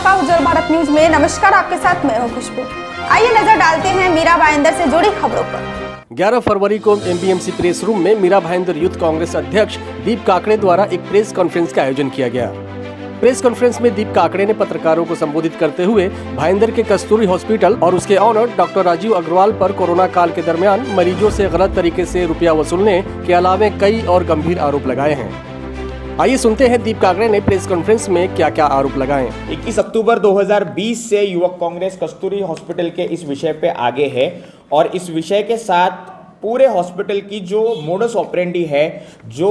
आपका उज्जवल भारत न्यूज में। नमस्कार, आपके साथ मैं हूं खुशबू। आइए नजर डालते हैं मीरा भाईंदर से जुड़ी खबरों पर। 11 फरवरी को एमबीएमसी प्रेस रूम में मीरा भाईंदर यूथ कांग्रेस अध्यक्ष दीप काकड़े द्वारा एक प्रेस कॉन्फ्रेंस का आयोजन किया गया। प्रेस कॉन्फ्रेंस में दीप काकड़े ने पत्रकारों को संबोधित करते हुए भाईंदर के कस्तूरी हॉस्पिटल और उसके ऑनर डॉक्टर राजीव अग्रवाल पर कोरोना काल के दरमियान मरीजों से गलत तरीके से रुपया वसूलने के अलावा कई और गंभीर आरोप लगाए हैं। आइए सुनते हैं दीप काकड़े ने प्रेस कॉन्फ्रेंस में क्या क्या आरोप लगाए। 21 अक्टूबर 2020 से युवक कांग्रेस कस्तूरी हॉस्पिटल के इस विषय पे आगे है और इस विषय के साथ पूरे हॉस्पिटल की जो मोडस ऑपरेंडी है, जो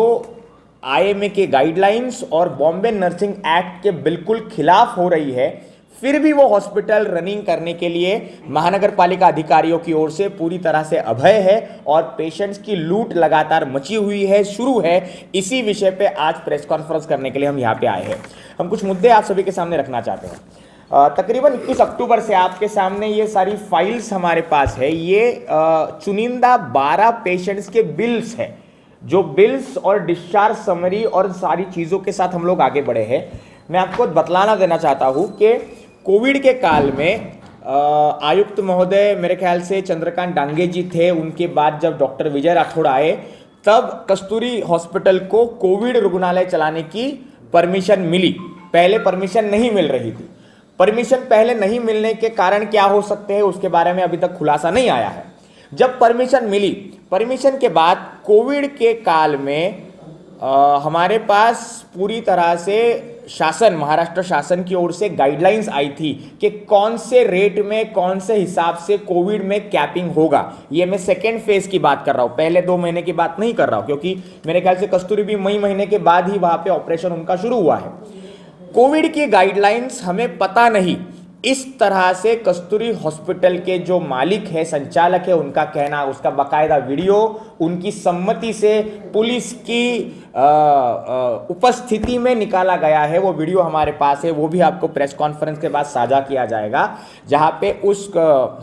आईएमए के गाइडलाइंस और बॉम्बे नर्सिंग एक्ट के बिल्कुल खिलाफ हो रही है, फिर भी वो हॉस्पिटल रनिंग करने के लिए महानगर पालिका अधिकारियों की ओर से पूरी तरह से अभय है और पेशेंट्स की लूट लगातार मची हुई है, शुरू है। इसी विषय पे आज प्रेस कॉन्फ्रेंस करने के लिए हम यहाँ पे आए हैं। हम कुछ मुद्दे आप सभी के सामने रखना चाहते हैं। तकरीबन 21 अक्टूबर से आपके सामने ये सारी फाइल्स हमारे पास है। ये चुनिंदा 12 पेशेंट्स के बिल्स है, जो बिल्स और डिस्चार्ज समरी और सारी चीज़ों के साथ हम लोग आगे बढ़े हैं। मैं आपको बतलाना देना चाहता हूँ कि कोविड के काल में आयुक्त महोदय मेरे ख्याल से चंद्रकांत डांगे जी थे, उनके बाद जब डॉक्टर विजय राठौड़ आए तब कस्तूरी हॉस्पिटल को कोविड रुग्णालय चलाने की परमिशन मिली। पहले परमिशन नहीं मिल रही थी। परमिशन पहले नहीं मिलने के कारण क्या हो सकते हैं उसके बारे में अभी तक खुलासा नहीं आया है। जब परमिशन मिली, परमिशन के बाद कोविड के काल में हमारे पास पूरी तरह से शासन, महाराष्ट्र शासन की ओर से गाइडलाइंस आई थी कि कौन से रेट में, कौन से हिसाब से कोविड में कैपिंग होगा। ये मैं सेकेंड फेज की बात कर रहा हूँ, पहले 2 महीने की बात नहीं कर रहा हूँ, क्योंकि मेरे ख्याल से कस्तूरी भी मई महीने के बाद ही वहाँ पे ऑपरेशन उनका शुरू हुआ है। कोविड की गाइडलाइंस हमें पता नहीं, इस तरह से कस्तूरी हॉस्पिटल के जो मालिक है, संचालक है, उनका कहना, उसका बाकायदा वीडियो उनकी सम्मति से पुलिस की उपस्थिति में निकाला गया है। वो वीडियो हमारे पास है, वो भी आपको प्रेस कॉन्फ्रेंस के बाद साझा किया जाएगा, जहां पे उस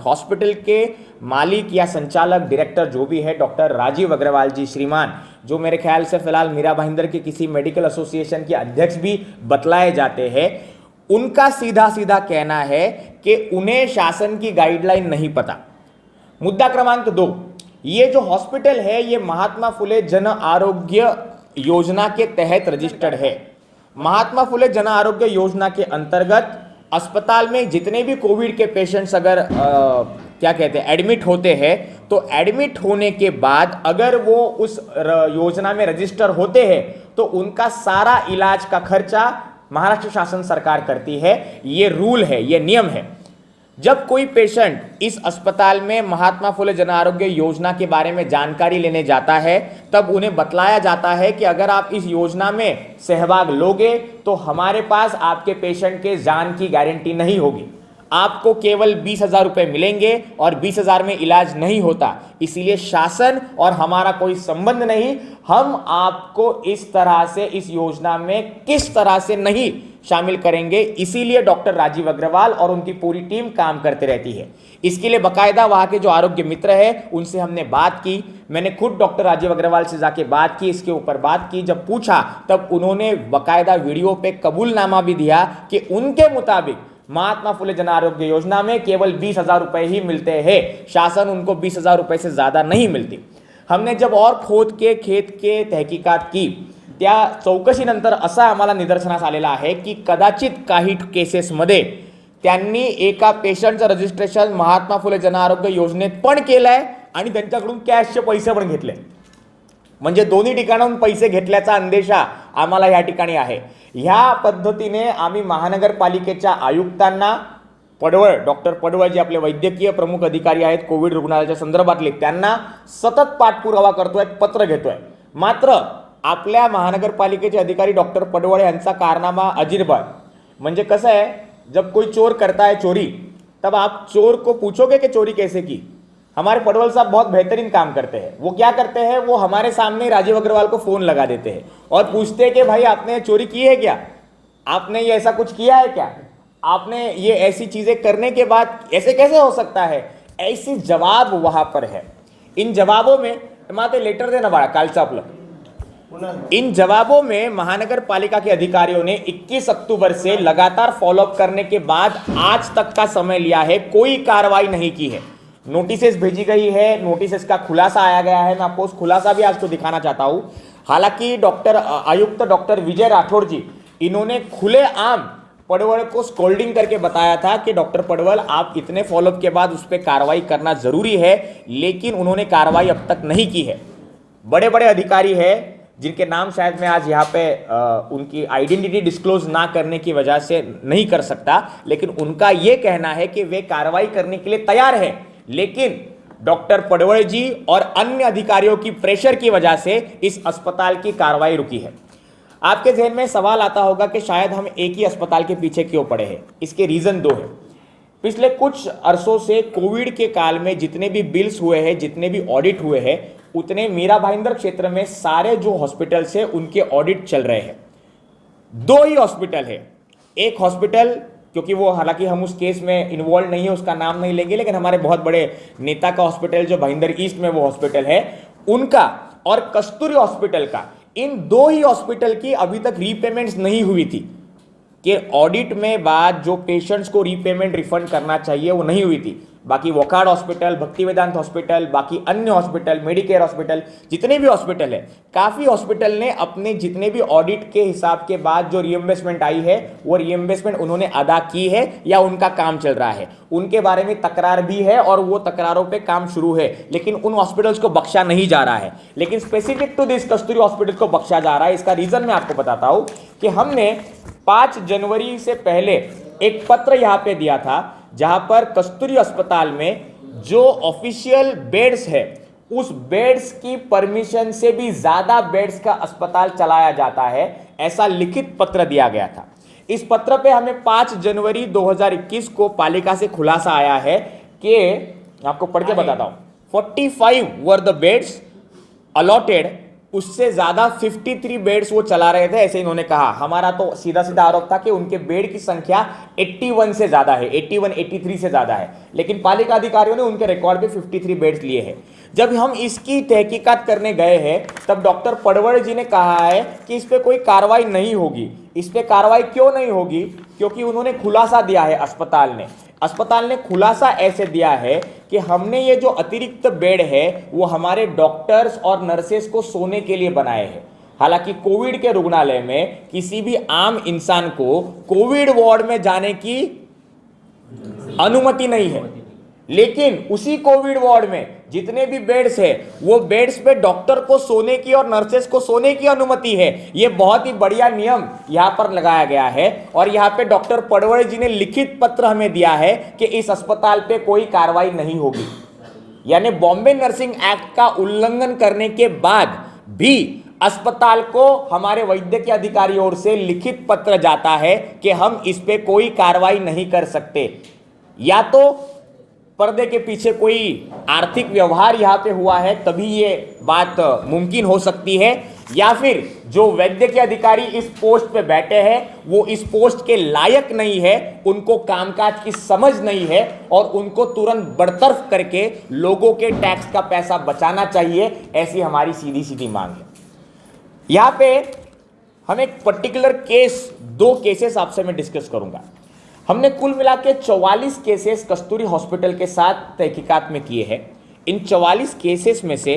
हॉस्पिटल के मालिक या संचालक, डायरेक्टर जो भी है, डॉक्टर राजीव अग्रवाल जी श्रीमान, जो मेरे ख्याल से फिलहाल मीरा भाईंदर के किसी मेडिकल एसोसिएशन के अध्यक्ष भी बतलाए जाते हैं, उनका सीधा सीधा कहना है कि उन्हें शासन की गाइडलाइन नहीं पता। मुद्दा क्रमांक 2, ये जो हॉस्पिटल है ये महात्मा फुले जन आरोग्य योजना के तहत रजिस्टर्ड है। महात्मा फुले जन आरोग्य योजना के अंतर्गत अस्पताल में जितने भी कोविड के पेशेंट्स अगर क्या कहते हैं एडमिट होते हैं, तो एडमिट होने के बाद अगर वो उस योजना में रजिस्टर होते हैं तो उनका सारा इलाज का खर्चा महाराष्ट्र शासन सरकार करती है। ये रूल है, ये नियम है। जब कोई पेशेंट इस अस्पताल में महात्मा फुले जन आरोग्य योजना के बारे में जानकारी लेने जाता है, तब उन्हें बतलाया जाता है कि अगर आप इस योजना में सहभाग लोगे तो हमारे पास आपके पेशेंट के जान की गारंटी नहीं होगी, आपको केवल 20,000 रुपए मिलेंगे और 20,000 में इलाज नहीं होता। इसीलिए शासन और हमारा कोई संबंध नहीं, हम आपको इस तरह से इस योजना में किस तरह से नहीं शामिल करेंगे। इसीलिए डॉक्टर राजीव अग्रवाल और उनकी पूरी टीम काम करते रहती है। इसके लिए बाकायदा वहां के जो आरोग्य मित्र है उनसे हमने बात की। मैंने खुद डॉक्टर राजीव अग्रवाल से जाके बात की, इसके ऊपर बात की। जब पूछा तब उन्होंने बाकायदा वीडियो पे कबूलनामा भी दिया कि उनके मुताबिक महात्मा फुले जन आरोग्य योजना में केवल 20,000 रुपए ही मिलते हैं, शासन उनको 20,000 रुपए से ज्यादा नहीं मिलती। हमने जब और खोद के खेत के तहकीकात की, त्या चौकशीनंतर असा आम्हाला निदर्शनास आलेला आहे की कदाचित काही केसेसमध्ये त्यांनी एका पेशंटचं रजिस्ट्रेशन महात्मा फुले जन आरोग्य योजनेत पण केलंय आणि त्यांच्याकडून कॅशचे पैसे पण घेतले। म्हणजे दोन्ही ठिकाणाहून पैसे घेतल्याचा अंदेशा आम्हाला या ठिकाणी आहे। ह्या पद्धतीने आम्ही महानगरपालिकेच्या आयुक्तांना, पडवळ, डॉक्टर पडवळ जे आपले वैद्यकीय प्रमुख अधिकारी आहेत कोविड रुग्णालयाच्या संदर्भातले, त्यांना सतत पाठपुरावा करतोय, पत्र घेतोय। मात्र आपल्या महानगरपालिकेचे अधिकारी डॉक्टर पडवळ यांचा कारनामा अजीरबाग। म्हणजे कसं है, जब कोई चोर करता है चोरी, तब आप चोर को पूछोगे कि चोरी कैसे की। हमारे पडवल साहब बहुत बेहतरीन काम करते हैं। वो क्या करते हैं, वो हमारे सामने राजीव अग्रवाल को फोन लगा देते हैं और पूछते हैं कि भाई आपने चोरी की है क्या, आपने ये ऐसा कुछ किया है क्या, आपने ये ऐसी चीजें करने के बाद ऐसे कैसे हो सकता है। ऐसे जवाब वहां पर है। इन जवाबों में माते लेटर दे ना बाळा कालचं आपलं, इन जवाबों में महानगर पालिका के अधिकारियों ने 21 अक्टूबर से लगातार फॉलोअप करने के बाद आज तक का समय लिया है, कोई कार्रवाई नहीं की है। नोटिस भेजी गई है, नोटिस का खुलासा आया गया है। मैं आपको उस खुलासा भी आज तो दिखाना चाहता हूं। हालांकि आयुक्त डॉक्टर विजय राठौड़ जी, इन्होंने खुलेआम पडवल को स्कोल्डिंग करके बताया था कि डॉक्टर पडवल, आप इतने फॉलोअप के बाद उस पर कार्रवाई करना जरूरी है, लेकिन उन्होंने कार्रवाई अब तक नहीं की है। बड़े बड़े अधिकारी हैं जिनके नाम शायद मैं आज यहाँ पे उनकी आइडेंटिटी डिस्क्लोज ना करने की वजह से नहीं कर सकता, लेकिन उनका यह कहना है कि वे कार्रवाई करने के लिए तैयार हैं, लेकिन डॉक्टर पडवल जी और अन्य अधिकारियों की प्रेशर की वजह से इस अस्पताल की कार्रवाई रुकी है। आपके जहन में सवाल आता होगा कि शायद हम एक ही अस्पताल के पीछे क्यों पड़े हैं। इसके रीजन दो हैं। पिछले कुछ अरसों से कोविड के काल में जितने भी बिल्स हुए हैं, जितने भी ऑडिट हुए हैं, उतने मीरा भाईंदर क्षेत्र में सारे जो हॉस्पिटल्स हैं उनके ऑडिट चल रहे हैं। दो ही हॉस्पिटल है। एक हॉस्पिटल, क्योंकि वो हालांकि हम उस केस में इन्वॉल्व नहीं है, उसका नाम नहीं लेंगे, लेकिन हमारे बहुत बड़े नेता का हॉस्पिटल जो भाईंदर ईस्ट में वो हॉस्पिटल है, उनका और कस्तूरी हॉस्पिटल का, इन दो ही हॉस्पिटल की अभी तक रीपेमेंट्स नहीं हुई थी कि ऑडिट में बाद जो पेशेंट्स को रीपेमेंट रिफंड करना चाहिए वो नहीं हुई थी। बाकी वोकाड हॉस्पिटल, भक्ति वेदांत हॉस्पिटल, बाकी अन्य हॉस्पिटल, मेडिकेयर हॉस्पिटल, जितने भी हॉस्पिटल है, काफी हॉस्पिटल ने अपने जितने भी ऑडिट के हिसाब के बाद जो रिएम्बर्समेंट आई है वो रिएम्बर्समेंट उन्होंने अदा की है या उनका काम चल रहा है। उनके बारे में तकरार भी है और वो तकरारों पे काम शुरू है, लेकिन उन हॉस्पिटल्स को बख्शा नहीं जा रहा है। लेकिन specific to this Kasturi hospital को बख्शा जा रहा है। इसका रीजन मैं आपको बताता हूं कि हमने 5 जनवरी से पहले एक पत्र यहां पे दिया था, जहां पर कस्तूरी अस्पताल में जो ऑफिशियल बेड्स है उस बेड्स की परमिशन से भी ज्यादा बेड्स का अस्पताल चलाया जाता है, ऐसा लिखित पत्र दिया गया था। इस पत्र पे हमें 5 जनवरी 2021 को पालिका से खुलासा आया है कि, आपको पढ़ के बताता हूं, 45 वर द बेड्स अलॉटेड, उससे ज्यादा 53 बेड्स वो चला रहे थे, ऐसे इन्होंने कहा। हमारा तो सीधा सीधा आरोप था कि उनके बेड की संख्या 81 से ज्यादा है, 81, 83 से ज्यादा है, लेकिन पालिका अधिकारियों ने उनके रिकॉर्ड पे 53 बेड्स लिए हैं। जब हम इसकी तहकीकात करने गए हैं तब डॉक्टर पडवल जी ने कहा है कि इस पे कोई कार्रवाई नहीं होगी। इस पे कार्रवाई क्यों नहीं होगी? क्योंकि उन्होंने खुलासा दिया है, अस्पताल ने खुलासा ऐसे दिया है कि हमने ये जो अतिरिक्त बेड है वो हमारे डॉक्टर्स और नर्सेस को सोने के लिए बनाए हैं। हालांकि कोविड के रुग्णालय में किसी भी आम इंसान को कोविड वार्ड में जाने की अनुमति नहीं है, लेकिन उसी कोविड वार्ड में जितने भी बेड्स है वो बेड्स पे डॉक्टर को सोने की और नर्सेस को सोने की अनुमति है। ये बहुत ही बढ़िया नियम यहां पर लगाया गया है और यहां पे डॉक्टर पडवल जी ने लिखित पत्र हमें दिया है कि इस अस्पताल पे कोई कार्रवाई नहीं होगी। यानी बॉम्बे नर्सिंग एक्ट का उल्लंघन करने के बाद भी अस्पताल को हमारे वैद्य के अधिकारी ओर से लिखित पत्र जाता है कि हम इस पे कोई कार्रवाई नहीं कर सकते। या तो पर्दे के पीछे कोई आर्थिक व्यवहार यहां पे हुआ है तभी ये बात मुमकिन हो सकती है, या फिर जो वैद्य के अधिकारी इस पोस्ट पे बैठे हैं वो इस पोस्ट के लायक नहीं है, उनको कामकाज की समझ नहीं है और उनको तुरंत बरतरफ करके लोगों के टैक्स का पैसा बचाना चाहिए। ऐसी हमारी सीधी सीधी मांग है। यहां पे हम एक पर्टिकुलर केस, 2 केसेस आपसे मैं डिस्कस करूंगा। हमने कुल मिला के 44 केसेस कस्तूरी हॉस्पिटल के साथ तहकीकात में किए हैं। इन 44 केसेस में से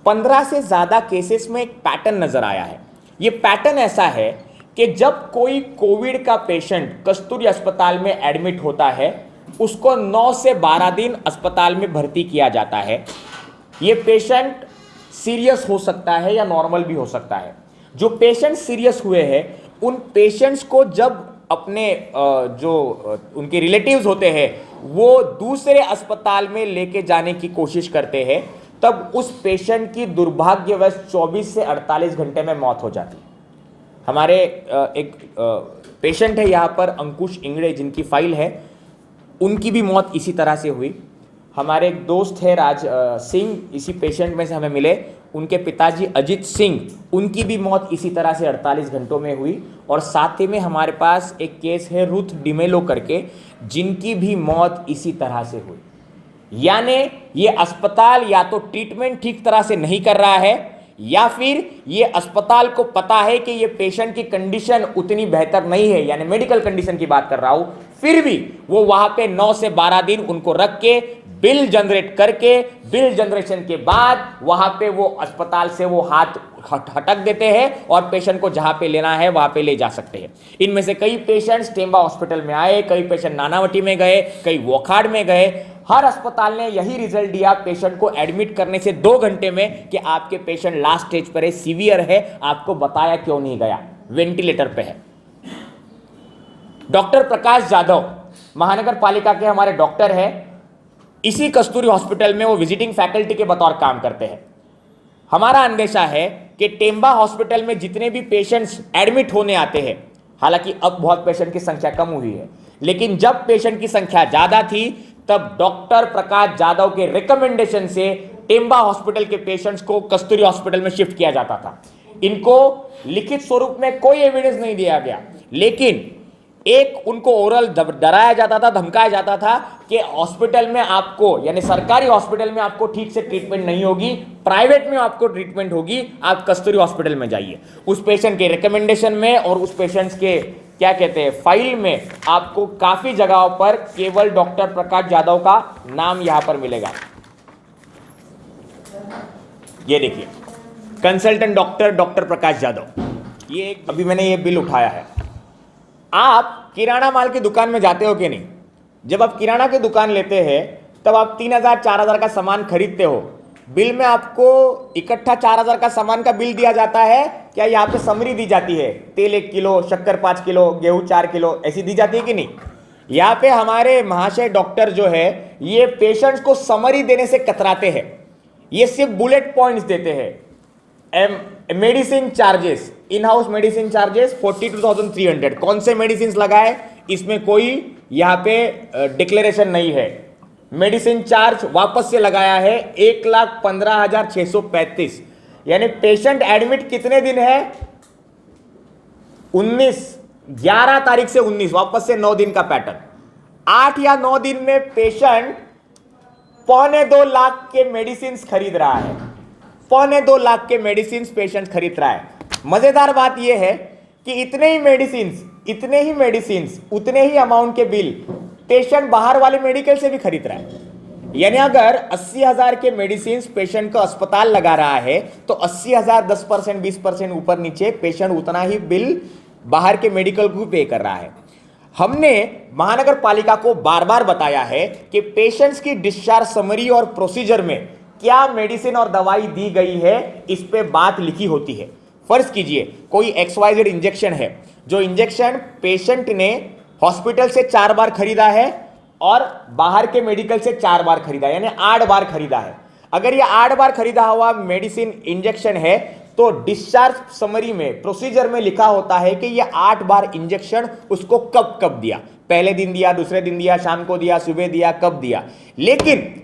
15 से ज़्यादा केसेस में एक पैटर्न नजर आया है। ये पैटर्न ऐसा है कि जब कोई कोविड का पेशेंट कस्तूरी अस्पताल में एडमिट होता है उसको 9 से 12 दिन अस्पताल में भर्ती किया जाता है। ये पेशेंट सीरियस हो सकता है या नॉर्मल भी हो सकता है। जो पेशेंट सीरियस हुए हैं उन पेशेंट्स को जब अपने जो उनके रिलेटिव्स होते हैं वो दूसरे अस्पताल में लेके जाने की कोशिश करते हैं, तब उस पेशेंट की दुर्भाग्यवश 24 से 48 घंटे में मौत हो जाती है। हमारे एक पेशेंट है यहाँ पर, अंकुश इंगड़े, जिनकी फाइल है, उनकी भी मौत इसी तरह से हुई। हमारे एक दोस्त है राज सिंह, इसी पेशेंट में से हमें मिले, उनके पिताजी अजित सिंह, उनकी भी मौत इसी तरह से 48 घंटों में हुई। और साथ ही में हमारे पास एक केस है रुथ डिमेलो करके, जिनकी भी मौत इसी तरह से हुई। यानी ये अस्पताल या तो ट्रीटमेंट ठीक तरह से नहीं कर रहा है या फिर ये अस्पताल को पता है कि ये पेशेंट की कंडीशन उतनी बेहतर नहीं है, यानी मेडिकल कंडीशन की बात कर रहा हूं, फिर भी वो वहां पे 9 से 12 दिन उनको रख के बिल जनरेट करके, बिल जनरेशन के बाद वहां पे वो अस्पताल से वो हाथ हटक देते हैं और पेशेंट को जहां पे लेना है वहां पे ले जा सकते हैं। इनमें से कई पेशेंट्स टेम्बा हॉस्पिटल में आए, कई पेशेंट नानावटी में गए, कई वोखाड़ में गए। हर अस्पताल ने यही रिजल्ट दिया पेशेंट को एडमिट करने से 2 घंटे में कि आपके पेशेंट लास्ट स्टेज पर है, सीवियर है। आपको बताया क्यों नहीं गया, वेंटिलेटर पे है। डॉक्टर प्रकाश यादव महानगर पालिका के हमारे डॉक्टर हैं, इसी कस्तूरी हॉस्पिटल में वो विजिटिंग फैकल्टी के बतौर काम करते हैं। हमारा अंदेशा है कि टेम्बा हॉस्पिटल में जितने भी पेशेंट्स एडमिट होने आते हैं, हालांकि अब बहुत पेशेंट की संख्या कम हुई है, लेकिन जब पेशेंट की संख्या ज्यादा थी तब डॉक्टर प्रकाश यादव के रिकमेंडेशन से टेम्बा हॉस्पिटल के पेशेंट्स को कस्तूरी हॉस्पिटल में शिफ्ट किया जाता था। इनको लिखित स्वरूप में कोई एविडेंस नहीं दिया गया, लेकिन एक उनको ओरल डराया जाता था, धमकाया जाता था कि हॉस्पिटल में आपको, यानी सरकारी हॉस्पिटल में आपको ठीक से ट्रीटमेंट नहीं होगी, प्राइवेट में आपको ट्रीटमेंट होगी, आप कस्तूरी हॉस्पिटल में जाइए। उस पेशेंट के रिकमेंडेशन में और उस पेशेंट्स के क्या कहते हैं फाइल में आपको काफी जगहों पर केवल डॉक्टर प्रकाश यादव का नाम यहां पर मिलेगा। ये देखिए, कंसल्टेंट डॉक्टर प्रकाश यादव, ये अभी मैंने ये बिल उठाया है। आप किराना माल की दुकान में जाते हो कि नहीं? जब आप किराना की दुकान लेते हैं तब आप 3000-4000 का सामान खरीदते हो, बिल में आपको इकट्ठा 4000 का सामान का बिल दिया जाता है क्या? यहाँ पे समरी दी जाती है, तेल 1 किलो, शक्कर 5 किलो, गेहूं 4 किलो, ऐसी दी जाती है कि नहीं? यहाँ पे हमारे महाशय डॉक्टर जो है ये पेशेंट्स को समरी देने से कतराते हैं, ये सिर्फ बुलेट पॉइंट्स देते हैं। Medicine charges, in house medicine charges 42,300, कौन से मेडिसिन लगाए इसमें कोई यहाँ पे डिक्लेरेशन नहीं है। मेडिसिन चार्ज वापस से लगाया है 1,15,635, यानी पेशेंट एडमिट कितने दिन है? 11 तारीख से 19, वापस से 9 दिन का पैटर्न। 8 या 9 दिन में पेशेंट 2.25 लाख के मेडिसिन खरीद रहा है, 2.25 लाख के मेडिसिन पेशेंट खरीद रहा है। मजेदार बात यह है कि इतने ही मेडिसिन उतने ही अमाउंट के बिल पेशेंट बाहर वाले मेडिकल से भी खरीद रहा है। यानी अगर 80,000 के मेडिसिन पेशेंट को अस्पताल लगा रहा है तो 80,000 10%, 20% ऊपर नीचे पेशेंट उतना ही बिल बाहर के मेडिकल को पे कर रहा है। हमने महानगर पालिका को बार बार बताया है कि पेशेंट्स की डिस्चार्ज समरी और प्रोसीजर में क्या मेडिसिन और दवाई दी गई है, इस पे बात लिखी होती है। फर्ज कीजिए कोई XYZ इंजेक्शन है, जो इंजेक्शन पेशेंट ने हॉस्पिटल से 4 बार खरीदा है और बाहर के मेडिकल से 4 बार खरीदा, यानी 8 बार खरीदा है। अगर ये 8 बार खरीदा हुआ मेडिसिन इंजेक्शन है तो डिस्चार्ज समरी में, प्रोसीजर में लिखा होता है कि ये 8 बार इंजेक्शन उसको कब कब दिया, पहले दिन दिया, दूसरे दिन दिया, शाम को दिया, सुबह दिया, कब दिया। लेकिन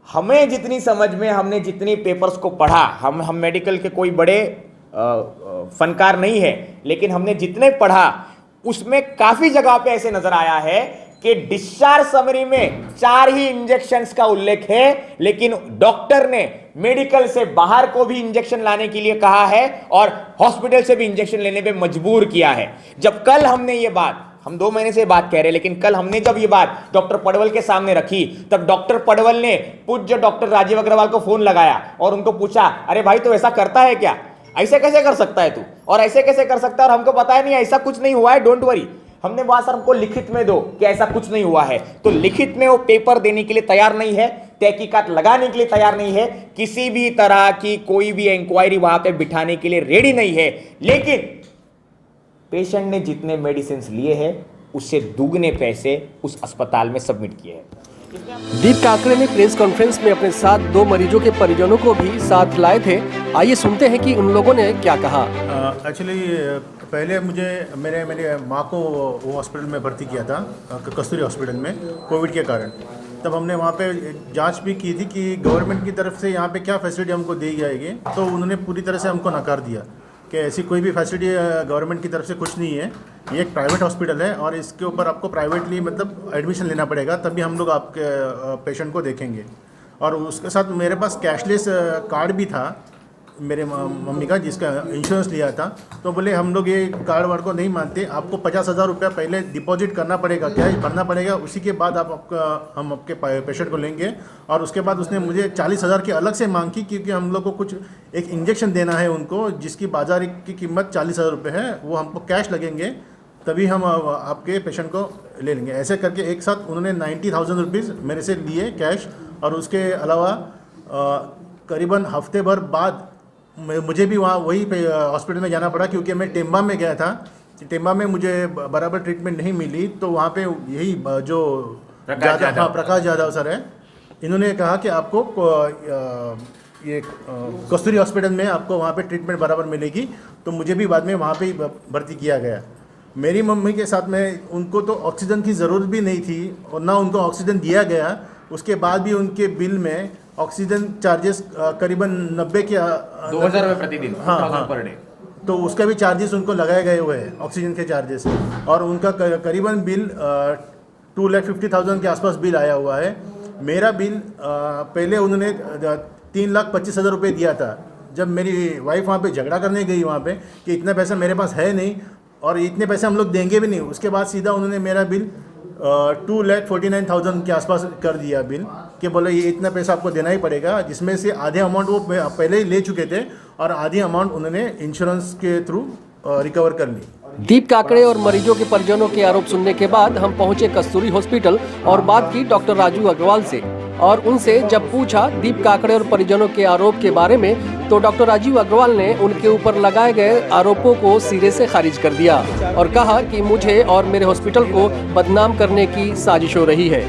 हमें जितनी समझ में, हमने जितनी पेपर्स को पढ़ा, हम मेडिकल के कोई बड़े फनकार नहीं है, लेकिन हमने जितने पढ़ा उसमें काफी जगह पे ऐसे नजर आया है कि डिस्चार्ज समरी में 4 ही इंजेक्शंस का उल्लेख है, लेकिन डॉक्टर ने मेडिकल से बाहर को भी इंजेक्शन लाने के लिए कहा है और हॉस्पिटल से भी इंजेक्शन लेने पे मजबूर किया है। जब कल हमने ये बात, हम 2 महीने से बात कह रहे हैं, लेकिन कल हमने जब ये बात डॉक्टर पडवल के सामने रखी तब डॉक्टर पडवल ने पूज्य डॉक्टर राजीव अग्रवाल को फोन लगाया और उनको पूछा, अरे भाई तो ऐसा करता है क्या, ऐसे कैसे कर सकता है तू, और ऐसे कैसे कर सकता है, और हमको पता है नहीं ऐसा कुछ नहीं हुआ है, डोंट वरी। हमने बोला सर हमको लिखित में दो कि ऐसा कुछ नहीं हुआ है, तो लिखित में वो पेपर देने के लिए तैयार नहीं है, तहकीकात लगाने के लिए तैयार नहीं है, किसी भी तरह की कोई भी इंक्वायरी वहां पे बिठाने के लिए रेडी नहीं है। लेकिन पेशेंट ने जितने मेडिसिन लिए हैं उससे दुगने पैसे उस अस्पताल में सबमिट किए हैं। दीप काकड़े ने प्रेस कॉन्फ्रेंस में अपने साथ 2 मरीजों के परिजनों को भी साथ लाए थे। आइए सुनते हैं कि उन लोगों ने क्या कहा। एक्चुअली पहले मेरे माँ को वो हॉस्पिटल में भर्ती किया था, कस्तूरी हॉस्पिटल में, कोविड के कारण। तब हमने वहाँ पे जांच भी की थी कि गवर्नमेंट की तरफ से यहाँ पे क्या फैसिलिटी हमको दी जाएगी, तो उन्होंने पूरी तरह से हमको नकार दिया कि ऐसी कोई भी फैसिलिटी गवर्नमेंट की तरफ से कुछ नहीं है, ये एक प्राइवेट हॉस्पिटल है और इसके ऊपर आपको प्राइवेटली मतलब एडमिशन लेना पड़ेगा, तभी हम लोग आपके पेशेंट को देखेंगे। और उसके साथ मेरे पास कैशलेस कार्ड भी था, मेरे मम्मी का, जिसका इंश्योरेंस लिया था। तो बोले हम लोग ये कार्ड वार्ड को नहीं मानते, आपको 50,000 रुपया पहले डिपॉजिट करना पड़ेगा, कैश भरना पड़ेगा, उसी के बाद हम आपके पेशेंट को लेंगे। और उसके बाद उसने मुझे 40,000 की अलग से मांग की, क्योंकि हम लोग को कुछ एक इंजेक्शन देना है उनको, जिसकी बाजार की कीमत 40,000 रुपये है, वो हमको कैश लगेंगे, तभी हम आपके पेशेंट को ले लेंगे। ऐसे करके एक साथ उन्होंने 90,000 रुपीज़ मेरे से लिए कैश। और उसके अलावा करीबन हफ्ते भर बाद मुझे भी वहाँ वही हॉस्पिटल में जाना पड़ा, क्योंकि मैं टेम्बा में गया था। टेम्बा में मुझे बराबर ट्रीटमेंट नहीं मिली, तो वहाँ पे यही जो प्रकाश यादव सर है, इन्होंने कहा कि आपको ये कस्तूरी हॉस्पिटल में आपको वहाँ पे ट्रीटमेंट बराबर मिलेगी। तो मुझे भी बाद में वहाँ पे ही भर्ती किया गया। मेरी मम्मी के साथ में उनको तो ऑक्सीजन की ज़रूरत भी नहीं थी, और ना उनको ऑक्सीजन दिया गया। उसके बाद भी उनके बिल में ऑक्सीजन चार्जेस करीबन 90 के 2,000 रुपये प्रतिदिन, हाँ पर डे। तो उसका भी चार्जेस उनको लगाए गए हुए हैं, ऑक्सीजन के चार्जेस। और उनका करीबन बिल 2,50,000 के आसपास बिल आया हुआ है। मेरा बिल पहले उन्होंने 3,25,000 रुपये दिया था। जब मेरी वाइफ वहाँ पे झगड़ा करने गई वहाँ पे कि इतना पैसा मेरे पास है नहीं और इतने पैसे हम लोग देंगे भी नहीं, उसके बाद सीधा उन्होंने मेरा बिल 2,49,000 के आसपास कर दिया बिल, कि बोले ये इतना पैसा आपको देना ही पड़ेगा, जिसमें से आधे अमाउंट वो पहले ही ले चुके थे और आधी अमाउंट उन्होंने इंश्योरेंस के थ्रू रिकवर कर ली। दीप काकड़े और मरीजों के परिजनों के आरोप सुनने के बाद हम पहुंचे कस्तूरी हॉस्पिटल और बात की डॉक्टर राजू अग्रवाल से। और उनसे जब पूछा दीप काकड़े और परिजनों के आरोप के बारे में, तो डॉक्टर राजीव अग्रवाल ने उनके ऊपर लगाए गए आरोपों को सिरे से खारिज कर दिया और कहा कि मुझे और मेरे हॉस्पिटल को बदनाम करने की साजिश हो रही है।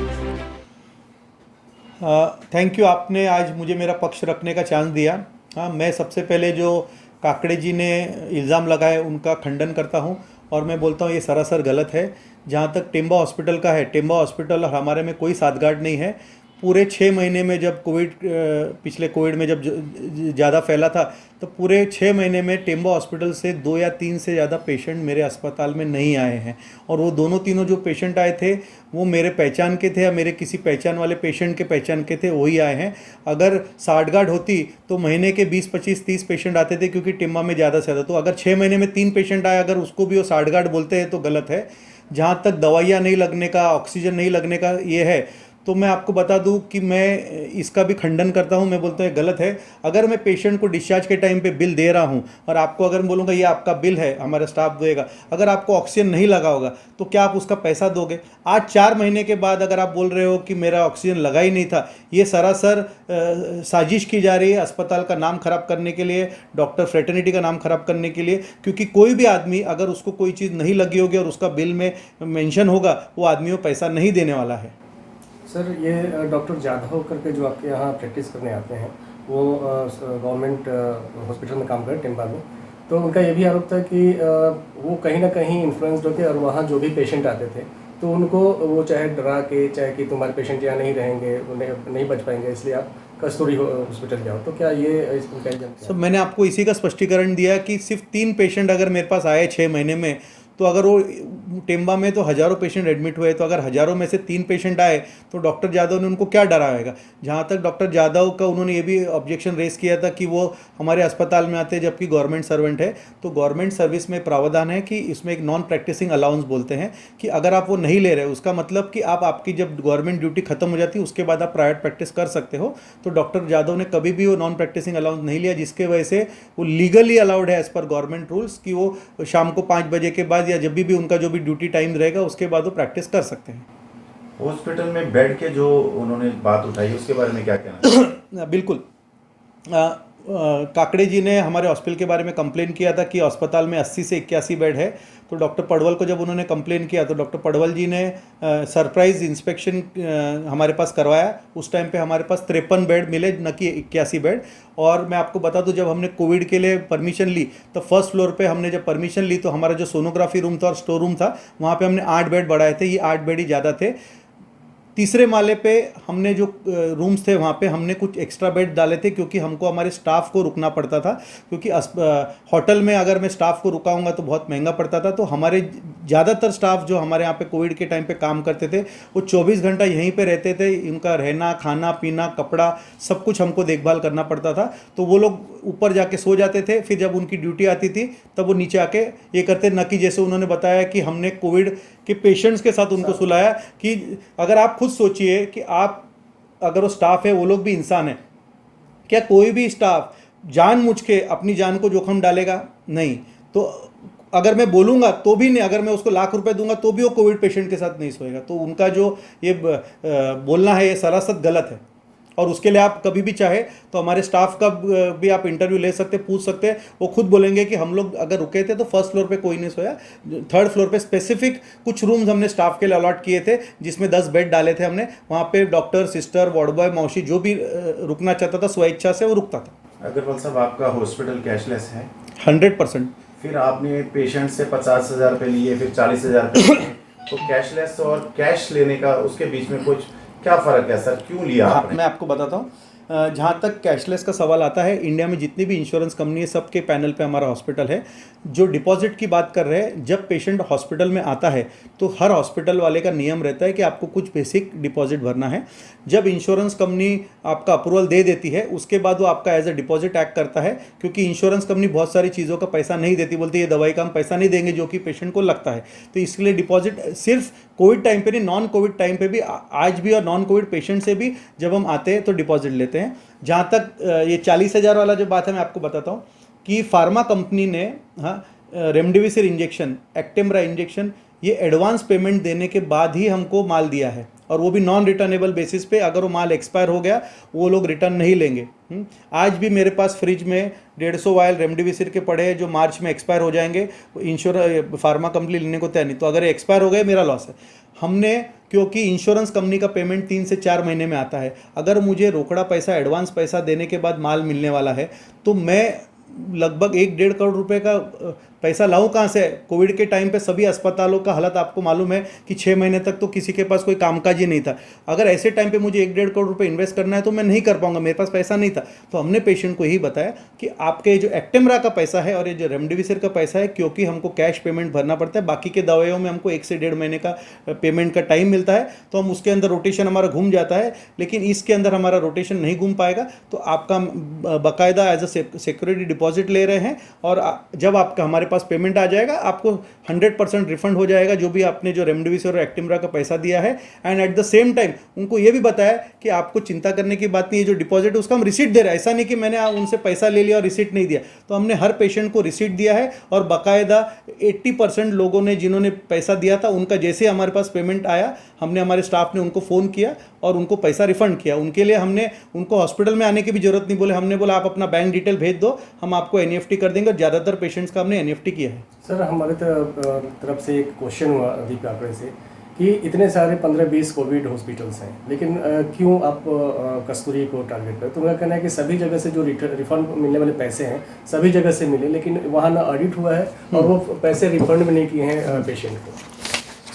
थैंक यू, आपने आज मुझे मेरा पक्ष रखने का चांस दिया। हाँ, मैं सबसे पहले जो काकड़े जी ने इल्ज़ाम लगाए उनका खंडन करता हूँ और मैं बोलता हूँ ये सरासर गलत है। जहाँ तक टेम्बा हॉस्पिटल का है, टेम्बा हॉस्पिटल हमारे में कोई साठगांठ नहीं है। पूरे 6 महीने में जब पिछले कोविड में जब ज़्यादा फैला था, तो पूरे 6 महीने में टेम्बा हॉस्पिटल से 2 या 3 से ज़्यादा पेशेंट मेरे अस्पताल में नहीं आए हैं। और वो दोनों तीनों जो पेशेंट आए थे वो मेरे पहचान के थे या मेरे किसी पहचान वाले पेशेंट के पहचान के थे, वही आए हैं। अगर साठगांठ होती तो महीने के 20, 25, 30 पेशेंट आते थे, क्योंकि टेम्बा में ज़्यादा से ज़्यादा। तो अगर 6 महीने में 3 पेशेंट आए, अगर उसको भी वो साठगांठ बोलते हैं तो गलत है। जहाँ तक दवाइयाँ नहीं लगने का, ऑक्सीजन नहीं लगने का ये है, तो मैं आपको बता दूं कि मैं इसका भी खंडन करता हूं। मैं बोलता हूं गलत है। अगर मैं पेशेंट को डिस्चार्ज के टाइम पे बिल दे रहा हूं और आपको अगर मैं बोलूँगा ये आपका बिल है, हमारा स्टाफ देगा, अगर आपको ऑक्सीजन नहीं लगा होगा तो क्या आप उसका पैसा दोगे? आज 4 महीने के बाद अगर आप बोल रहे हो कि मेरा ऑक्सीजन लगा ही नहीं था, ये सरासर साजिश की जा रही है अस्पताल का नाम खराब करने के लिए, डॉक्टर फ्रेटर्निटी का नाम खराब करने के लिए। क्योंकि कोई भी आदमी अगर उसको कोई चीज़ नहीं लगी होगी और उसका बिल में मेंशन होगा, वो आदमी को पैसा नहीं देने वाला है। सर, ये डॉक्टर जाधव करके जो आपके यहाँ प्रैक्टिस करने आते हैं, वो गवर्नमेंट हॉस्पिटल में काम कर टेम्बा में, तो उनका ये भी आरोप था कि वो कहीं ना कहीं इन्फ्लुएंस्ड होते और वहाँ जो भी पेशेंट आते थे तो उनको वो चाहे डरा के, चाहे कि तुम्हारे पेशेंट यहाँ नहीं रहेंगे, उन्हें नहीं बच पाएंगे, इसलिए आप कस्तूरी हॉस्पिटल जाओ। तो क्या ये उनका एग्जाम? सर, मैंने आपको इसी का स्पष्टीकरण दिया कि सिर्फ 3 पेशेंट अगर मेरे पास आए 6 महीने में, तो अगर वो टेम्बा में तो हज़ारों पेशेंट एडमिट हुए, तो अगर हज़ारों में से 3 पेशेंट आए तो डॉक्टर जाधव ने उनको क्या डराएगा? जहाँ तक डॉक्टर जाधव का, उन्होंने ये भी ऑब्जेक्शन रेस किया था कि वो हमारे अस्पताल में आते हैं जबकि गवर्नमेंट सर्वेंट है। तो गवर्नमेंट सर्विस में प्रावधान है कि इसमें एक नॉन प्रैक्टिसिंग अलाउंस बोलते हैं, कि अगर आप वो नहीं ले रहे, उसका मतलब कि आपकी जब गवर्नमेंट ड्यूटी खत्म हो जाती है उसके बाद आप प्राइवेट प्रैक्टिस कर सकते हो। तो डॉक्टर जाधव ने कभी भी वो नॉन प्रैक्टिसिंग अलाउंस नहीं लिया, जिसके वजह से वो लीगली अलाउड है एज पर गवर्नमेंट रूल्स कि वो शाम को 5 बजे के बाद या जब भी उनका जो भी ड्यूटी टाइम रहेगा उसके बाद वो प्रैक्टिस कर सकते हैं। हॉस्पिटल में बेड के जो उन्होंने बात उठाई उसके बारे में क्या कहना? बिल्कुल, काकड़े जी ने हमारे हॉस्पिटल के बारे में कंप्लेन किया था कि अस्पताल में 80 से 81 बेड है। तो डॉक्टर पडवल को जब उन्होंने कंप्लेन किया तो डॉक्टर पडवल जी ने सरप्राइज इंस्पेक्शन हमारे पास करवाया। उस टाइम पे हमारे पास 53 बेड मिले, न कि 81 बेड। और मैं आपको बता दूं, जब हमने कोविड के लिए परमिशन ली तो फर्स्ट फ्लोर पे हमने जब परमिशन ली तो हमारा जो सोनोग्राफी रूम था और स्टोर रूम था, वहाँ पे हमने 8 बेड बढ़ाए थे। ये 8 बेड ही ज़्यादा थे। तीसरे माले पे हमने जो रूम्स थे वहाँ पे हमने कुछ एक्स्ट्रा बेड डाले थे, क्योंकि हमको हमारे स्टाफ को रुकना पड़ता था, क्योंकि होटल में अगर मैं स्टाफ को रुकाऊंगा तो बहुत महंगा पड़ता था। तो हमारे ज़्यादातर स्टाफ जो हमारे यहाँ पे कोविड के टाइम पे काम करते थे वो 24 घंटा यहीं पे रहते थे। उनका रहना, खाना पीना, कपड़ा सब कुछ हमको देखभाल करना पड़ता था। तो वो लोग ऊपर जाके सो जाते थे, फिर जब उनकी ड्यूटी आती थी तब वो नीचे आके ये करते, न कि जैसे उन्होंने बताया कि हमने कोविड के पेशेंट्स के साथ उनको सुलाया। कि अगर आप खुद सोचिए कि आप अगर वो स्टाफ है वो लोग भी इंसान है, क्या कोई भी स्टाफ जानबूझ के अपनी जान को जोखिम डालेगा? नहीं। तो अगर मैं बोलूँगा तो भी नहीं, अगर मैं उसको लाख रुपए दूंगा तो भी वो कोविड पेशेंट के साथ नहीं सोएगा। तो उनका जो ये बोलना है ये सरासर गलत है। और उसके लिए आप कभी भी चाहे तो हमारे स्टाफ का भी आप इंटरव्यू ले सकते, पूछ सकते हैं। वो खुद बोलेंगे कि हम लोग अगर रुके थे तो फर्स्ट फ्लोर पे कोई नहीं सोया, थर्ड फ्लोर पे स्पेसिफिक कुछ रूम्स हमने स्टाफ के लिए अलॉट किए थे जिसमें 10 बेड डाले थे हमने। वहाँ पे डॉक्टर, सिस्टर, वार्ड बॉय, मौसी जो भी रुकना चाहता था स्वेच्छा से वो रुकता था। अग्रवाल साहब, आपका हॉस्पिटल कैशलेस है? 100%। फिर आपने पेशेंट से 50,000 रुपये लिए, फिर 40,000 रुपये लिए, तो कैशलेस और कैश लेने का उसके बीच में कुछ क्या फ़र्क है सर, क्यों लिया आपने? मैं आपको बताता हूँ। जहाँ तक कैशलेस का सवाल आता है, इंडिया में जितनी भी इंश्योरेंस कंपनी है सबके पैनल पे हमारा हॉस्पिटल है। जो डिपॉजिट की बात कर रहे हैं, जब पेशेंट हॉस्पिटल में आता है तो हर हॉस्पिटल वाले का नियम रहता है कि आपको कुछ बेसिक डिपॉजिट भरना है। जब इंश्योरेंस कंपनी आपका अप्रूवल दे देती है उसके बाद वो आपका एज ए डिपॉजिट एक्ट करता है, क्योंकि इंश्योरेंस कंपनी बहुत सारी चीज़ों का पैसा नहीं देती, बोलती है ये दवाई का हम पैसा नहीं देंगे जो कि पेशेंट को लगता है। तो इसलिए डिपॉजिट सिर्फ कोविड टाइम पे नहीं, नॉन कोविड टाइम पे भी, आज भी, और नॉन कोविड पेशेंट से भी जब हम आते हैं तो डिपॉजिट लेते हैं। जहाँ तक ये 40,000 वाला जो बात है, मैं आपको बताता हूँ कि फार्मा कंपनी ने रेमडेसिविर इंजेक्शन, एक्टेम्ब्रा इंजेक्शन, ये एडवांस पेमेंट देने के बाद ही हमको माल दिया है, और वो भी नॉन रिटर्नेबल बेसिस पे। अगर वो माल एक्सपायर हो गया वो लोग रिटर्न नहीं लेंगे। आज भी मेरे पास फ्रिज में 150 वायल रेमडेसिविर के पड़े हैं जो मार्च में एक्सपायर हो जाएंगे। फार्मा कंपनी लेने को तैयार नहीं, तो अगर एक्सपायर हो गए मेरा लॉस है। हमने, क्योंकि इंश्योरेंस कंपनी का पेमेंट 3 से 4 महीने में आता है, अगर मुझे रोकड़ा पैसा, एडवांस पैसा देने के बाद माल मिलने वाला है तो मैं लगभग 1-1.5 करोड़ रुपए का पैसा लाऊं कहाँ से? कोविड के टाइम पे सभी अस्पतालों का हालत आपको मालूम है कि 6 महीने तक तो किसी के पास कोई कामकाज ही नहीं था। अगर ऐसे टाइम पे मुझे 1-1.5 करोड़ रुपए इन्वेस्ट करना है तो मैं नहीं कर पाऊंगा, मेरे पास पैसा नहीं था। तो हमने पेशेंट को यही बताया कि आपके जो एक्टेम्ब्रा का पैसा है और ये जो रेमडेसिविर का पैसा है, क्योंकि हमको कैश पेमेंट भरना पड़ता है, बाकी के दवाइयों में हमको 1 से 1.5 महीने का पेमेंट का टाइम मिलता है, तो हम उसके अंदर रोटेशन हमारा घूम जाता है। लेकिन इसके अंदर हमारा रोटेशन नहीं घूम पाएगा, तो आपका बाकायदा एज अ सिक्योरिटी डिपॉजिट ले रहे हैं, और जब आपका हमारे पास पेमेंट आ जाएगा आपको 100% रिफंड हो जाएगा जो भी आपने जो रेमडेसिविर और एक्टेम्ब्रा का पैसा दिया है। And at the same time उनको ये भी बताया कि आपको चिंता करने की बात नहीं है, जो डिपॉजिट है उसका हम रिसीट दे रहे हैं। ऐसा नहीं कि मैंने उनसे पैसा ले लिया और रिसीट नहीं दिया। तो हमने हर पेशेंट को रिसीट दिया है, और बाकायदा 80% लोगों ने जिन्होंने पैसा दिया था उनका जैसे हमारे पास पेमेंट आया, हमने, हमारे स्टाफ ने उनको फ़ोन किया और उनको पैसा रिफंड किया। उनके लिए हमने उनको हॉस्पिटल में आने की भी जरूरत नहीं बोले, हमने बोला आप अपना बैंक डिटेल भेज दो, हम आपको NEFT कर देंगे। और ज़्यादातर पेशेंट्स का हमने NEFT किया है। सर, हमारे तरफ से एक क्वेश्चन हुआ दीप काकड़े से कि इतने सारे 15-20 कोविड हॉस्पिटल्स हैं, लेकिन क्यों आप कस्तूरी को टारगेट करें? तो मेरा कहना है कि सभी जगह से जो रिफंड मिलने वाले पैसे हैं सभी जगह से मिले, लेकिन वहाँ ना ऑडिट हुआ है और वो पैसे रिफंड में नहीं किए हैं पेशेंट को।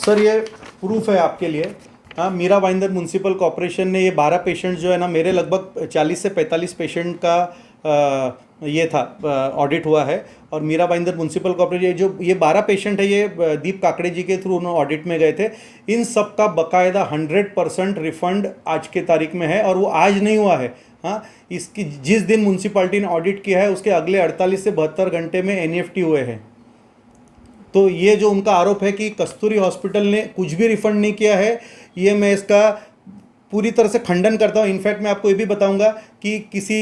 सर, ये प्रूफ है आपके लिए। हाँ, मीरा भाईंदर म्यूनसिपल कॉर्पोरेशन ने ये 12 पेशेंट जो है ना, मेरे लगभग 40 से 45 पेशेंट का ये था ऑडिट हुआ है। और मीरा भाईंदर म्यूनसिपल कॉर्पोरेशन जो ये 12 पेशेंट है, ये दीप काकड़े जी के थ्रू उन्होंने ऑडिट में गए थे। इन सब का बाकायदा 100% रिफंड आज के तारीख में है, और वो आज नहीं हुआ है। हाँ, इसकी जिस दिन म्यूनसिपाल्टी ने ऑडिट किया है उसके अगले 48 से 72 घंटे में NEFT हुए हैं। तो ये जो उनका आरोप है कि कस्तूरी हॉस्पिटल ने कुछ भी रिफंड नहीं किया है, ये मैं इसका पूरी तरह से खंडन करता हूँ। इनफैक्ट मैं आपको ये भी बताऊंगा कि किसी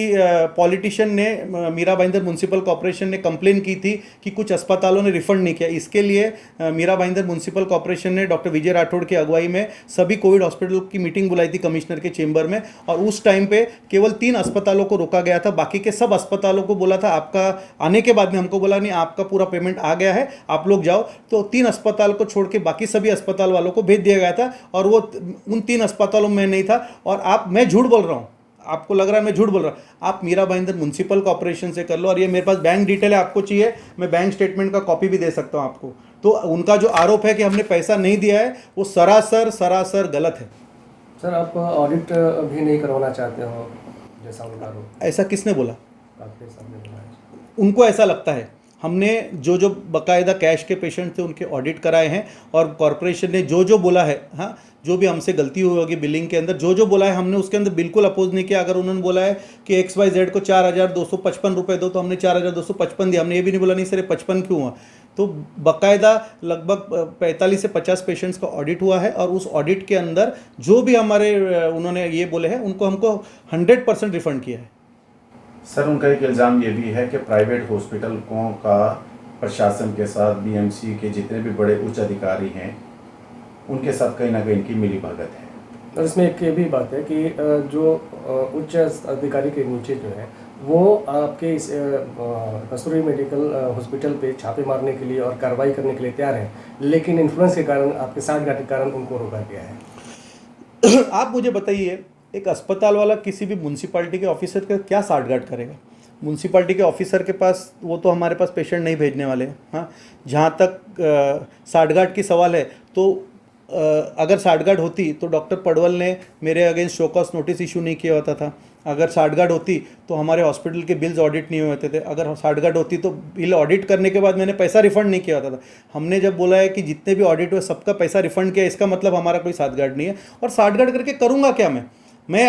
पॉलिटिशियन ने, मीरा भाईंदर म्यूनसिपल कॉर्पोरेशन ने कंप्लेन की थी कि कुछ अस्पतालों ने रिफंड नहीं किया। इसके लिए मीरा भाईंदर म्यूनसिपल कॉर्पोरेशन ने डॉक्टर विजय राठौड़ की अगुवाई में सभी कोविड हॉस्पिटल की मीटिंग बुलाई थी कमिश्नर के चेंबर में, और उस टाइम पे केवल 3 अस्पतालों को रोका गया था। बाकी के सब अस्पतालों को बोला था, आपका आने के बाद में हमको बोला नहीं, आपका पूरा पेमेंट आ गया है, आप लोग जाओ। तो 3 अस्पताल को छोड़ के बाकी सभी अस्पताल वालों को भेज दिया गया था, और वो उन 3 अस्पतालों में नहीं था। और मैं झूठ बोल रहा हूँ, आपको लग रहा है मैं झूठ बोल रहा हूँ, आप मीरा भाईंदर म्यूनसिपल कॉर्पोरेशन से कर लो। और ये मेरे पास बैंक डिटेल है, आपको चाहिए मैं बैंक स्टेटमेंट का कॉपी भी दे सकता हूँ आपको। तो उनका जो आरोप है कि हमने पैसा नहीं दिया है वो सरासर गलत है। सर आप ऑडिट भी नहीं करवाना चाहते हो जैसा उनका आरोप ऐसा किसने बोला? काकड़े साहब ने बोला है। उनको ऐसा लगता है। हमने जो जो बाकायदा कैश के पेशेंट थे उनके ऑडिट कराए हैं और कॉरपोरेशन ने जो जो बोला है, हाँ, जो भी हमसे गलती हुई होगी बिलिंग के अंदर जो जो बोला है हमने उसके अंदर बिल्कुल अपोज नहीं किया। अगर उन्होंने बोला है कि XYZ को 4,255 रुपये दो तो हमने 4,255 दिया। हमने ये भी नहीं बोला नहीं सर 55 क्यों हुआ। तो बाकायदा लगभग 45 से 50 पेशेंट्स का ऑडिट हुआ है और उस ऑडिट के अंदर जो भी हमारे उन्होंने ये बोले हैं उनको हमको 100% रिफंड किया है। सर उनका एक इल्ज़ाम ये भी है कि प्राइवेट हॉस्पिटलों का प्रशासन के साथ BMC के जितने भी बड़े उच्च अधिकारी हैं उनके साथ कहीं ना कहीं इनकी मिलीभगत है। और इसमें एक ये भी बात है कि जो उच्च अधिकारी के नीचे जो है वो आपके इस कस्तूरी मेडिकल हॉस्पिटल पे छापे मारने के लिए और कार्रवाई करने के लिए तैयार हैं, लेकिन इन्फ्लुएंस के कारण आपके साठगांठ के कारण उनको रोका गया है। आप मुझे बताइए एक अस्पताल वाला किसी भी म्यूनसिपाल्टी के ऑफिसर का क्या साठगांठ करेगा? म्यूनसिपाल्टी के ऑफिसर के पास वो तो हमारे पास पेशेंट नहीं भेजने वाले हैं। हाँ, जहाँ तक साठगांठ की सवाल है तो अगर साठगांठ होती तो डॉक्टर पडवल ने मेरे against show cause notice issue नहीं किया होता था। अगर साठगांठ होती तो हमारे हॉस्पिटल के बिल्स ऑडिट नहीं होते थे। अगर साठगांठ होती तो बिल ऑडिट करने के बाद मैंने पैसा रिफंड नहीं किया होता था। हमने जब बोला है कि जितने भी ऑडिट हुए सबका पैसा रिफंड किया, इसका मतलब हमारा कोई साठगांठ नहीं है। और साठगांठ करके करूँगा क्या मैं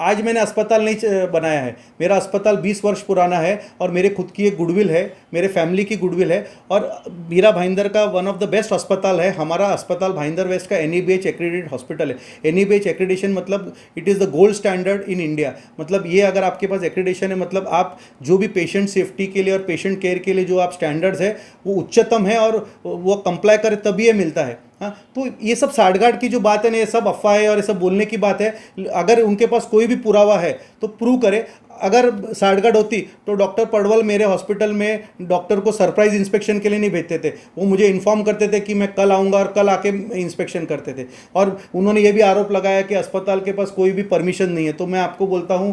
आज मैंने अस्पताल नहीं बनाया है। मेरा अस्पताल 20 वर्ष पुराना है और मेरे खुद की एक गुडविल है, मेरे फैमिली की गुडविल है और मीरा भाईंदर का वन ऑफ द बेस्ट अस्पताल है। हमारा अस्पताल भाईंदर वेस्ट का NABH एक्रेडिटेड हॉस्पिटल है। NABH एक्रेडिटेशन मतलब it is the gold standard in India. मतलब ये अगर आपके पास एक्रेडिटेशन है मतलब आप जो भी पेशेंट सेफ्टी के लिए और पेशेंट केयर के लिए जो आप स्टैंडर्ड्स है वो उच्चतम है और वो कंप्लाई करे तभी ये मिलता है। हाँ, तो ये सब साठगांठ की जो बात है ना, ये सब अफवाह है और ये सब बोलने की बात है। अगर उनके पास कोई भी पुरावा है तो प्रूव करे। अगर साठगांठ होती तो डॉक्टर पडवल मेरे हॉस्पिटल में डॉक्टर को सरप्राइज इंस्पेक्शन के लिए नहीं भेजते थे। वो मुझे इन्फॉर्म करते थे कि मैं कल आऊँगा और कल आके इंस्पेक्शन करते थे। और उन्होंने ये भी आरोप लगाया कि अस्पताल के पास कोई भी परमिशन नहीं है। तो मैं आपको बोलता हूँ,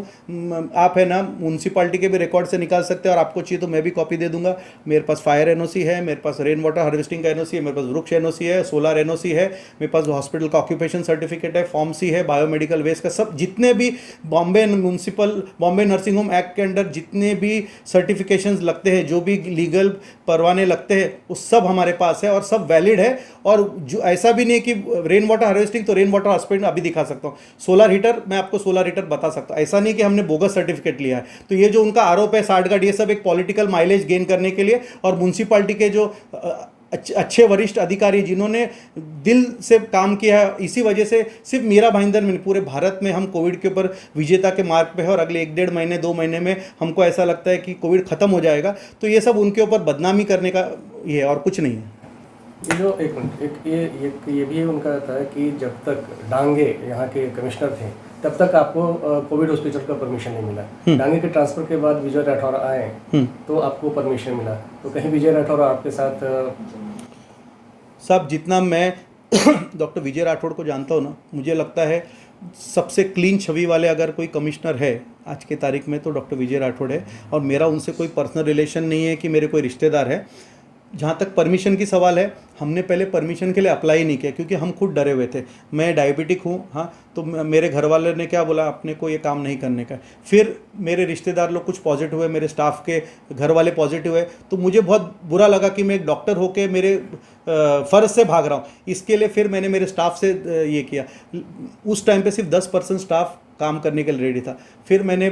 आप है ना म्यूनसिपाल्टी के भी रिकॉर्ड से निकाल सकते हैं और आपको चाहिए तो मैं भी कॉपी दे दूंगा। मेरे पास फायर NOC है, मेरे पास रेन वाटर हार्वेस्टिंग का NOC है, मेरे पास वृक्ष NOC है, सोलर NOC है, मेरे पास हॉस्पिटल का ऑक्यूपेशन सर्टिफिकेट है, फॉर्म C है, बायोमेडिकल वेस्ट का सब जितने भी बॉम्बे नर्सिंग होम एक्ट के अंडर जितने भी सर्टिफिकेशंस लगते हैं, जो भी लीगल परवाने लगते हैं, वो सब हमारे पास है और सब वैलिड है। और जो ऐसा भी नहीं कि रेन वाटर हार्वेस्टिंग तो रेन वाटर हार्वेस्टिंग अभी दिखा सकता हूँ। सोलर हीटर मैं आपको सोलर हीटर बता सकता हूँ। ऐसा नहीं कि हमने बोगस सर्टिफिकेट लिया है। तो ये जो उनका आरोप है साठगांठ, ये सब एक पॉलिटिकल माइलेज गेन करने के लिए और म्यूनसिपाल्टी के जो अच्छे वरिष्ठ अधिकारी जिन्होंने दिल से काम किया है, इसी वजह से सिर्फ मीरा भाईंदर में पूरे भारत में हम कोविड के ऊपर विजेता के मार्ग पे है और अगले 1-1.5 महीने 2 महीने में हमको ऐसा लगता है कि कोविड ख़त्म हो जाएगा। तो ये सब उनके ऊपर बदनामी करने का ये है और कुछ नहीं है। ये जो एक मिनट ये भी उनका रहता है कि जब तक डांगे यहाँ के कमिश्नर थे तब तक आपको कोविड हॉस्पिटल का परमिशन नहीं मिला। डांगे के ट्रांसफर के बाद विजय राठौर आए तो आपको परमिशन मिला। तो कहीं विजय राठौर आपके साथ साहब, जितना मैं डॉक्टर विजय राठौड़ को जानता हूँ ना, मुझे लगता है सबसे क्लीन छवि वाले अगर कोई कमिश्नर है आज के तारीख में तो डॉक्टर विजय राठौड़ है। और मेरा उनसे कोई पर्सनल रिलेशन नहीं है कि मेरे कोई रिश्तेदार है। जहाँ तक परमिशन की सवाल है, हमने पहले परमिशन के लिए अप्लाई नहीं किया क्योंकि हम खुद डरे हुए थे। मैं डायबिटिक हूँ, हाँ, तो मेरे घर वाले ने क्या बोला, अपने को ये काम नहीं करने का। फिर मेरे रिश्तेदार लोग कुछ पॉजिटिव हुए, मेरे स्टाफ के घर वाले पॉजिटिव हुए, तो मुझे बहुत बुरा लगा कि मैं एक डॉक्टर होकर मेरे फ़र्ज से भाग रहा हूँ। इसके लिए फिर मैंने मेरे स्टाफ से ये किया। उस टाइम पर सिर्फ 10% स्टाफ काम करने के लिए रेडी था। फिर मैंने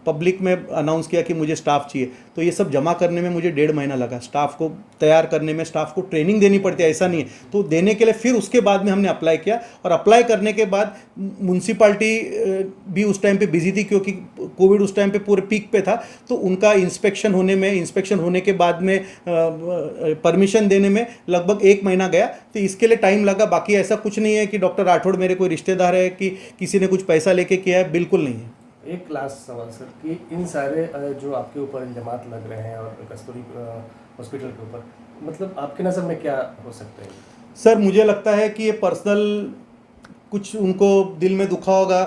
पब्लिक में अनाउंस किया कि मुझे स्टाफ चाहिए। तो ये सब जमा करने में मुझे 1.5 महीना लगा। स्टाफ को तैयार करने में, स्टाफ को ट्रेनिंग देनी पड़ती है, ऐसा नहीं है। तो देने के लिए फिर उसके बाद में हमने अप्लाई किया और अप्लाई करने के बाद म्यूनसिपाल्टी भी उस टाइम पे बिजी थी क्योंकि कोविड उस टाइम पे पूरे पीक पे था। तो उनका इंस्पेक्शन होने के बाद में परमिशन देने में लगभग 1 महीना गया। तो इसके लिए टाइम लगा। बाकी ऐसा कुछ नहीं है कि डॉक्टर राठौड़ मेरे कोई रिश्तेदार है कि किसी ने कुछ पैसा लेके किया है, बिल्कुल नहीं है। एक लास्ट सवाल सर कि इन सारे जो आपके ऊपर इल्जामात लग रहे हैं और कस्तूरी हॉस्पिटल के ऊपर, मतलब आपकी नज़र में क्या हो सकता है? सर, मुझे लगता है कि ये पर्सनल कुछ उनको दिल में दुखा होगा,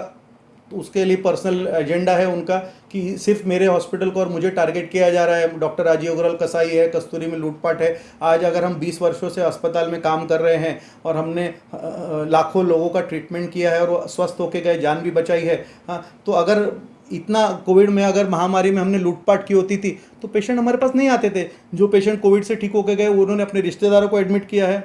तो उसके लिए पर्सनल एजेंडा है उनका कि सिर्फ मेरे हॉस्पिटल को और मुझे टारगेट किया जा रहा है। डॉक्टर राजीव अग्रवाल कसाई है, कस्तूरी में लूटपाट है। आज अगर हम 20 वर्षों से अस्पताल में काम कर रहे हैं और हमने लाखों लोगों का ट्रीटमेंट किया है और वो स्वस्थ होके गए, जान भी बचाई है, हाँ, तो अगर इतना कोविड में अगर महामारी में हमने लूटपाट की होती थी तो पेशेंट हमारे पास नहीं आते थे। जो पेशेंट कोविड से ठीक होकर गए उन्होंने अपने रिश्तेदारों को एडमिट किया है,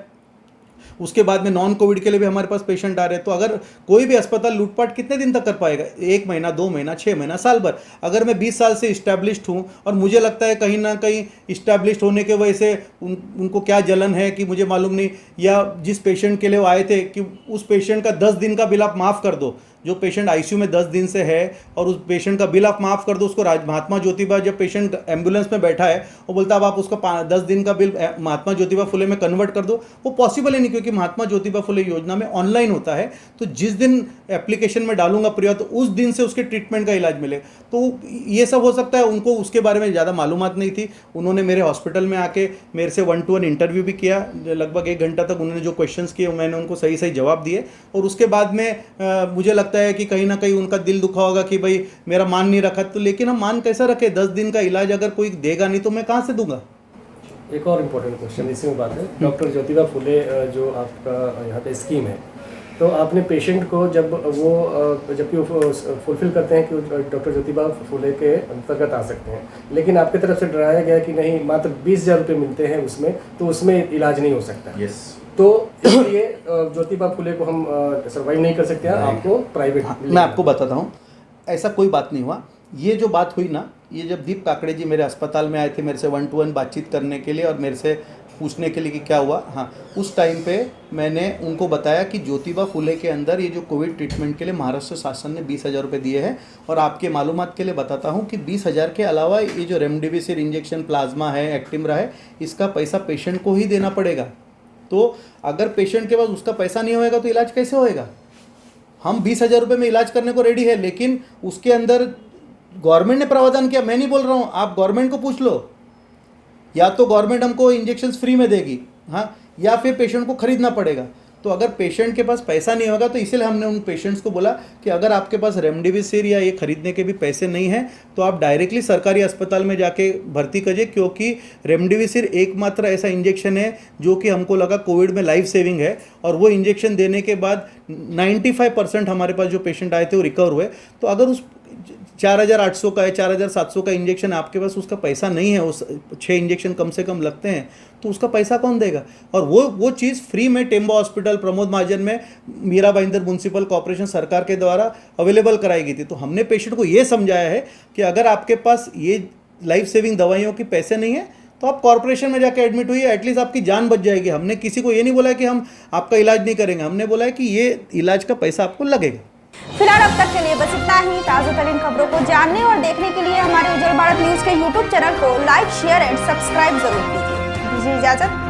उसके बाद में नॉन कोविड के लिए भी हमारे पास पेशेंट आ रहे हैं। तो अगर कोई भी अस्पताल लूटपाट कितने दिन तक कर पाएगा? 1 महीना, 2 महीना, 6 महीना, साल भर। अगर मैं 20 साल से इस्टेब्लिश्ड हूँ और मुझे लगता है कहीं ना कहीं इस्टेब्लिश्ड होने के वजह से उनको क्या जलन है कि मुझे मालूम नहीं, या जिस पेशेंट के लिए वो आए थे कि उस पेशेंट का 10 दिन का बिल आप माफ़ कर दो, जो पेशेंट आईसीयू में 10 दिन से है और उस पेशेंट का बिल आप माफ़ कर दो। उसको महात्मा ज्योतिबा, जब पेशेंट एम्बुलेंस में बैठा है वो बोलता है अब आप उसको 10 दिन का बिल महात्मा ज्योतिबा फुले में कन्वर्ट कर दो, वो पॉसिबल ही नहीं, क्योंकि महात्मा ज्योतिबा फुले योजना में ऑनलाइन होता है। तो जिस दिन एप्लीकेशन में डालूंगा प्रिया तो उस दिन से उसके ट्रीटमेंट का इलाज मिलेगा। तो ये सब हो सकता है उनको उसके बारे में ज़्यादा मालूमात नहीं थी। उन्होंने मेरे हॉस्पिटल में आके मेरे से 1-to-1 इंटरव्यू भी किया, लगभग 1 घंटा तक उन्होंने जो क्वेश्चंस किए मैंने उनको सही सही जवाब दिए। और उसके बाद में मुझे लगता है कि कहीं ना कहीं उनका दिल दुखा होगा कि भाई मेरा मान नहीं रखा। तो लेकिन हम मान कैसा रखे? 10 दिन का इलाज अगर कोई देगा नहीं तो मैं कहाँ से दूंगा? एक और इम्पोर्टेंट क्वेश्चन इसी में बात है, डॉक्टर ज्योतिबा फुले जो आपका यहाँ पे स्कीम है, तो आपने पेशेंट को जबकि वो फुलफिल करते हैं कि डॉक्टर ज्योतिबा फुले के अंतर्गत आ सकते हैं, लेकिन आपकी तरफ से डराया गया कि नहीं मात्र 20,000 रुपये मिलते हैं उसमें, तो उसमें इलाज नहीं हो सकता। यस, तो इसलिए ज्योतिबा फुले को हम सर्वाइव नहीं कर सकते हैं, आपको प्राइवेट। मैं आपको बताता हूँ, ऐसा कोई बात नहीं हुआ। ये जो बात हुई ना, ये जब दीप काकड़े जी मेरे अस्पताल में आए थे मेरे से 1-to-1 बातचीत करने के लिए और मेरे से पूछने के लिए कि क्या हुआ, हाँ, उस टाइम पे मैंने उनको बताया कि ज्योतिबा फुले के अंदर ये जो कोविड ट्रीटमेंट के लिए महाराष्ट्र शासन ने 20,000 रुपये दिए हैं। और आपके मालूमात के लिए बताता हूँ कि 20,000 के अलावा ये जो रेमडेसिविर इंजेक्शन, प्लाज्मा है, एक्टिमरा है, इसका पैसा पेशेंट को ही देना पड़ेगा। तो अगर पेशेंट के पास उसका पैसा नहीं होएगा तो इलाज कैसे होएगा? हम 20,000 रुपये में इलाज करने को रेडी है, लेकिन उसके अंदर गवर्नमेंट ने प्रावधान किया। मैं नहीं बोल रहा हूँ, आप गवर्नमेंट को पूछ लो, या तो गवर्नमेंट हमको इंजेक्शन फ्री में देगी, हाँ, या फिर पेशेंट को खरीदना पड़ेगा। तो अगर पेशेंट के पास पैसा नहीं होगा तो इसीलिए हमने उन पेशेंट्स को बोला कि अगर आपके पास रेमडेसिविर या ये खरीदने के भी पैसे नहीं हैं तो आप डायरेक्टली सरकारी अस्पताल में जाके भर्ती करिए, क्योंकि रेमडेसिविर एकमात्र ऐसा इंजेक्शन है जो कि हमको लगा कोविड में लाइफ सेविंग है। और वो इंजेक्शन देने के बाद 95% हमारे पास जो पेशेंट आए थे वो रिकवर हुए। तो अगर उस 4,800 का है, 4,700 का इंजेक्शन आपके पास उसका पैसा नहीं है, उस 6 इंजेक्शन कम से कम लगते हैं, तो उसका पैसा कौन देगा? और वो चीज़ फ्री में टेम्बो हॉस्पिटल प्रमोद महाजन में मीरा भाईंदर म्यूनसिपल कॉर्पोरेशन सरकार के द्वारा अवेलेबल कराई गई थी। तो हमने पेशेंट को ये समझाया है कि अगर आपके पास ये लाइफ सेविंग दवाइयों के पैसे नहीं है तो आप कॉर्पोरेशन में जाकर एडमिट हुई, एटलीस्ट आपकी जान बच जाएगी। हमने किसी को ये नहीं बोला कि हम आपका इलाज नहीं करेंगे, हमने बोला है कि ये इलाज का पैसा आपको लगेगा। फिलहाल अब तक के लिए बस इतना ही। ताज़ा तरीन खबरों को जानने और देखने के लिए हमारे उज्जवल भारत न्यूज के यूट्यूब चैनल को लाइक, शेयर एंड सब्सक्राइब जरूर कीजिए। दीजिए इजाजत।